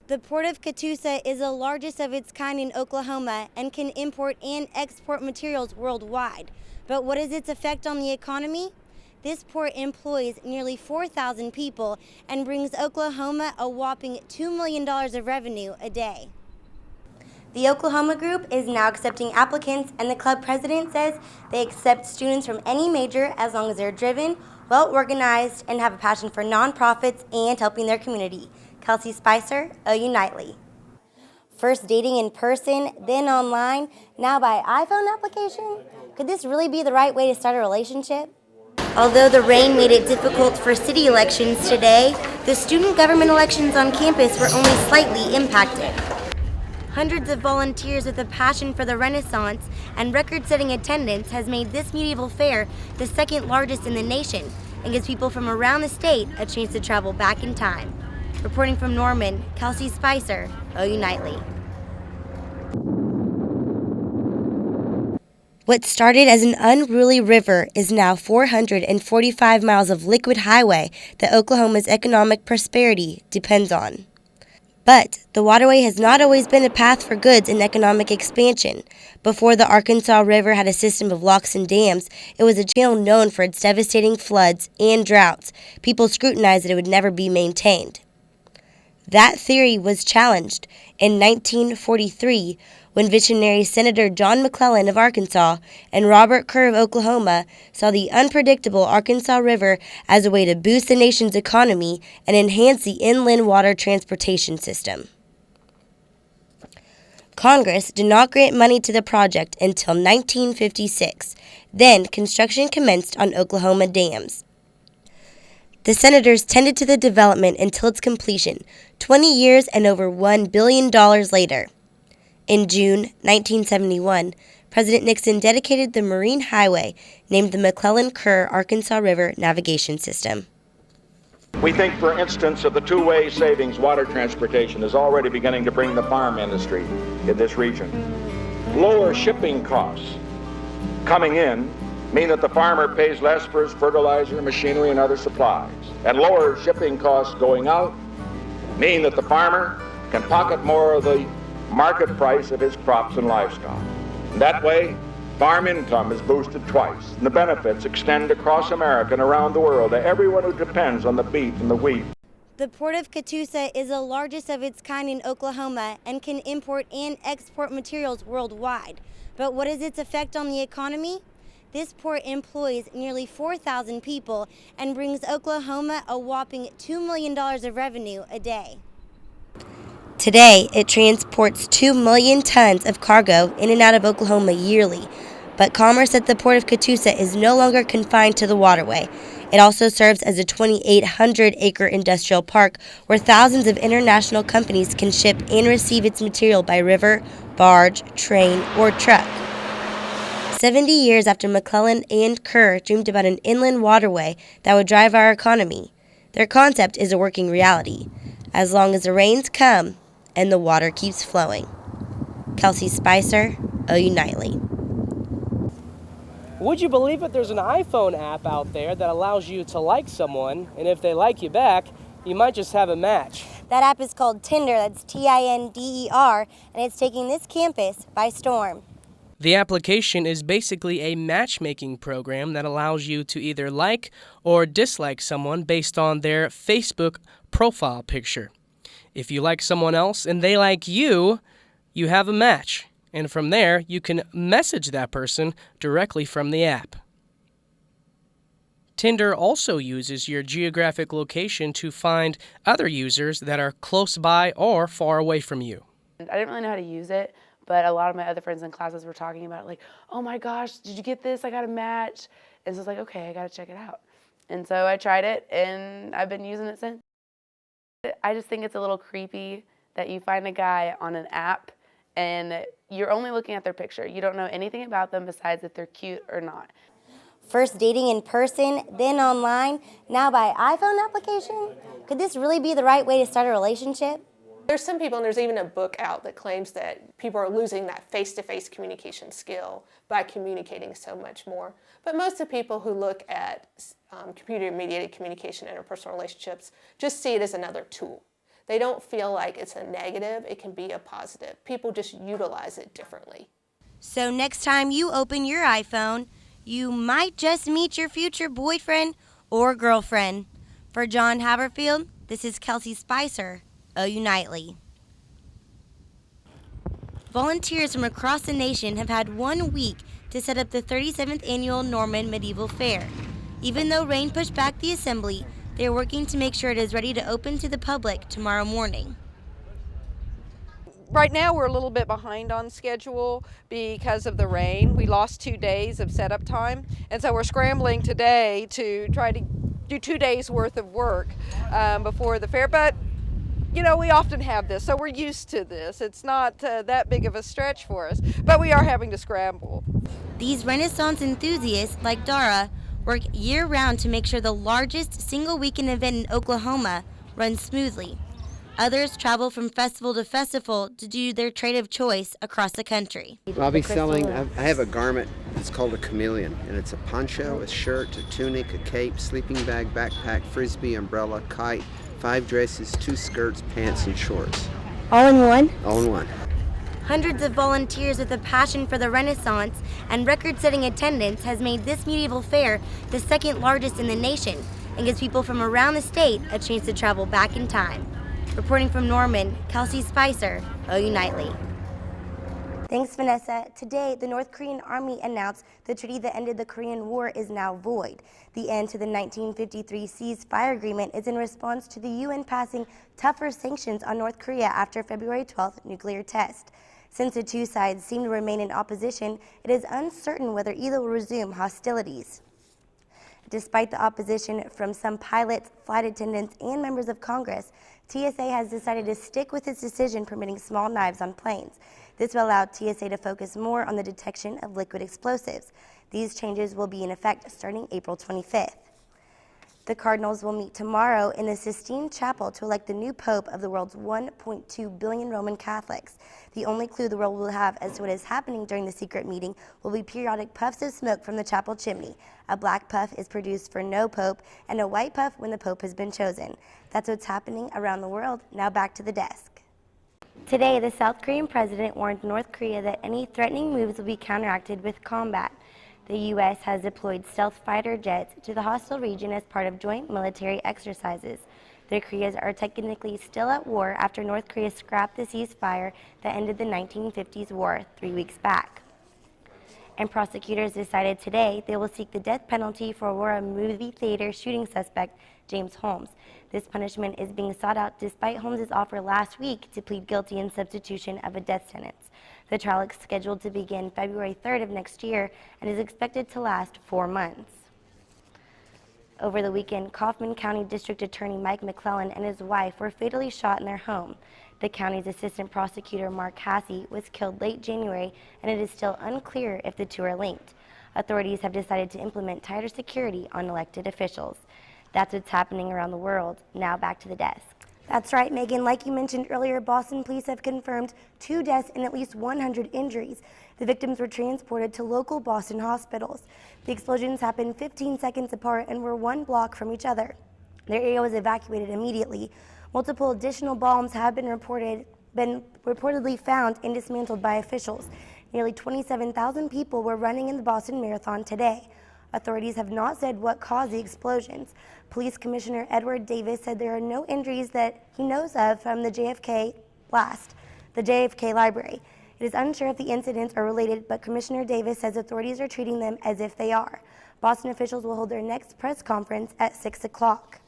The Port of Catoosa is the largest of its kind in Oklahoma and can import and export materials worldwide. But what is its effect on the economy? This port employs nearly 4,000 people and brings Oklahoma a whopping $2 million of revenue a day. The Oklahoma group is now accepting applicants, and the club president says they accept students from any major as long as they're driven, well organized, and have a passion for nonprofits and helping their community. Kelsy Speiser, OU Nightly. First dating in person, then online, now by iPhone application? Could this really be the right way to start a relationship? Although the rain made it difficult for city elections today, the student government elections on campus were only slightly impacted. Hundreds of volunteers with a passion for the Renaissance and record-setting attendance has made this medieval fair the second largest in the nation and gives people from around the state a chance to travel back in time. Reporting from Norman, Kelsy Speiser, OU Nightly. What started as an unruly river is now 445 miles of liquid highway that Oklahoma's economic prosperity depends on. But the waterway has not always been a path for goods and economic expansion. Before the Arkansas River had a system of locks and dams, it was a channel known for its devastating floods and droughts. People scrutinized that it would never be maintained. That theory was challenged in 1943 when visionary Senator John McClellan of Arkansas and Robert Kerr of Oklahoma saw the unpredictable Arkansas River as a way to boost the nation's economy and enhance the inland water transportation system. Congress did not grant money to the project until 1956. Then construction commenced on Oklahoma dams. The senators tended to the development until its completion, 20 years and over $1 billion later. In June 1971, President Nixon dedicated the Marine Highway, named the McClellan-Kerr Arkansas River Navigation System. We think, for instance, of the two-way savings water transportation is already beginning to bring the farm industry in this region. Lower shipping costs coming in mean that the farmer pays less for his fertilizer, machinery, and other supplies. And lower shipping costs going out mean that the farmer can pocket more of the market price of his crops and livestock. And that way, farm income is boosted twice, and the benefits extend across America and around the world to everyone who depends on the beef and the wheat. The Port of Catoosa is the largest of its kind in Oklahoma and can import and export materials worldwide. But what is its effect on the economy? This port employs nearly 4,000 people and brings Oklahoma a whopping $2 million of revenue a day. Today, it transports 2 million tons of cargo in and out of Oklahoma yearly. But commerce at the Port of Catoosa is no longer confined to the waterway. It also serves as a 2,800-acre industrial park where thousands of international companies can ship and receive its material by river, barge, train, or truck. 70 years after McClellan and Kerr dreamed about an inland waterway that would drive our economy, their concept is a working reality, as long as the rains come and the water keeps flowing. Kelsy Speiser, OU Nightly. Would you believe it? There's an iPhone app out there that allows you to like someone, and if they like you back, you might just have a match. That app is called Tinder, that's Tinder, and it's taking this campus by storm. The application is basically a matchmaking program that allows you to either like or dislike someone based on their Facebook profile picture. If you like someone else and they like you, you have a match. And from there, you can message that person directly from the app. Tinder also uses your geographic location to find other users that are close by or far away from you. I didn't really know how to use it, but a lot of my other friends in classes were talking about it, like, oh my gosh, did you get this? I got a match. And so I was like, okay, I got to check it out. And so I tried it, and I've been using it since. I just think it's a little creepy that you find a guy on an app and you're only looking at their picture. You don't know anything about them besides if they're cute or not. First dating in person, then online, now by iPhone application? Could this really be the right way to start a relationship? There's some people, and there's even a book out that claims that people are losing that face-to-face communication skill by communicating so much more. But most of the people who look at computer-mediated communication, interpersonal relationships, just see it as another tool. They don't feel like it's a negative, it can be a positive. People just utilize it differently. So next time you open your iPhone, you might just meet your future boyfriend or girlfriend. For John Haverfield, this is Kelsy Speiser, OU Nightly. Volunteers from across the nation have had 1 week to set up the 37th annual Norman Medieval Fair. Even though rain pushed back the assembly, they are working to make sure it is ready to open to the public tomorrow morning. Right now we're a little bit behind on schedule because of the rain. We lost 2 days of setup time, and so we're scrambling today to try to do 2 days worth of work before the fair. But you know, we often have this, so we're used to this. It's not that big of a stretch for us, but we are having to scramble. These Renaissance enthusiasts, like Dara, work year-round to make sure the largest single weekend event in Oklahoma runs smoothly. Others travel from festival to festival to do their trade of choice across the country. I'll be selling, I have a garment, it's called a chameleon, and it's a poncho, a shirt, a tunic, a cape, sleeping bag, backpack, frisbee, umbrella, kite, 5 dresses, 2 skirts, pants, and shorts. All in one? All in one. Hundreds of volunteers with a passion for the Renaissance and record-setting attendance has made this medieval fair the second largest in the nation and gives people from around the state a chance to travel back in time. Reporting from Norman, Kelsy Speiser, OU Nightly. Thanks, Vanessa. Today, the North Korean Army announced the treaty that ended the Korean War is now void. The end to the 1953 ceasefire agreement is in response to the UN passing tougher sanctions on North Korea after February 12th nuclear test. Since the two sides seem to remain in opposition, it is uncertain whether either will resume hostilities. Despite the opposition from some pilots, flight attendants, and members of Congress, TSA has decided to stick with its decision permitting small knives on planes. This will allow TSA to focus more on the detection of liquid explosives. These changes will be in effect starting April 25th. The Cardinals will meet tomorrow in the Sistine Chapel to elect the new Pope of the world's 1.2 billion Roman Catholics. The only clue the world will have as to what is happening during the secret meeting will be periodic puffs of smoke from the chapel chimney. A black puff is produced for no pope, and a white puff when the pope has been chosen. That's what's happening around the world. Now back to the desk. Today, the South Korean president warned North Korea that any threatening moves will be counteracted with combat. The U.S. has deployed stealth fighter jets to the hostile region as part of joint military exercises. The Koreas are technically still at war after North Korea scrapped the ceasefire that ended the 1950s war 3 weeks back. And prosecutors decided today they will seek the death penalty for Aurora movie theater shooting suspect James Holmes. This punishment is being sought out despite Holmes' offer last week to plead guilty in substitution of a death sentence. The trial is scheduled to begin February 3rd of next year and is expected to last 4 months. Over the weekend, Kaufman County District Attorney Mike McClellan and his wife were fatally shot in their home. The county's assistant prosecutor, Mark Hassey, was killed late January, and it is still unclear if the two are linked. Authorities have decided to implement tighter security on elected officials. That's what's happening around the world. Now back to the desk. That's right, Megan. Like you mentioned earlier, Boston police have confirmed 2 deaths and at least 100 injuries. The victims were transported to local Boston hospitals. The explosions happened 15 seconds apart and were 1 block from each other. Their area was evacuated immediately. Multiple additional bombs have been reportedly found and dismantled by officials. Nearly 27,000 people were running in the Boston Marathon today. Authorities have not said what caused the explosions. Police Commissioner Edward Davis said there are no injuries that he knows of from the JFK blast, the JFK library. It is unsure if the incidents are related, but Commissioner Davis says authorities are treating them as if they are. Boston officials will hold their next press conference at 6 o'clock.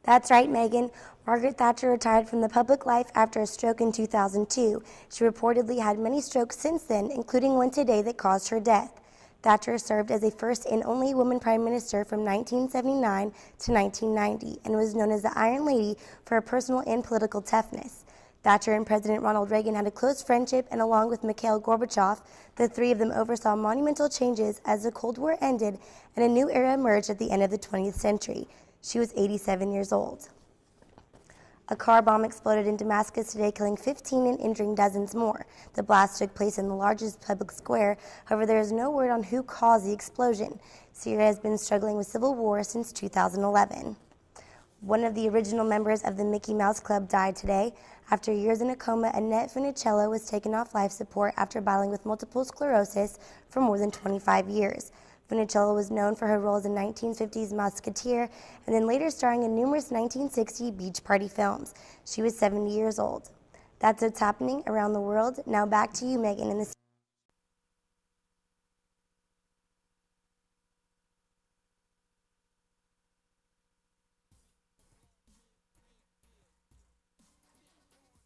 That's right, Megan. Margaret Thatcher retired from the public life after a stroke in 2002. She reportedly had many strokes since then, including one today that caused her death. Thatcher served as a first and only woman prime minister from 1979 to 1990 and was known as the Iron Lady for her personal and political toughness. Thatcher and President Ronald Reagan had a close friendship, and along with Mikhail Gorbachev, the three of them oversaw monumental changes as the Cold War ended and a new era emerged at the end of the 20th century. She was 87 years old. A car bomb exploded in Damascus today, killing 15 and injuring dozens more. The blast took place in the largest public square. However, there is no word on who caused the explosion. Syria has been struggling with civil war since 2011. One of the original members of the Mickey Mouse Club died today. After years in a coma, Annette Funicello was taken off life support after battling with multiple sclerosis for more than 25 years. Funicello was known for her roles in 1950s Musketeer and then later starring in numerous 1960 beach party films. She was 70 years old. That's what's happening around the world. Now back to you, Megan, in the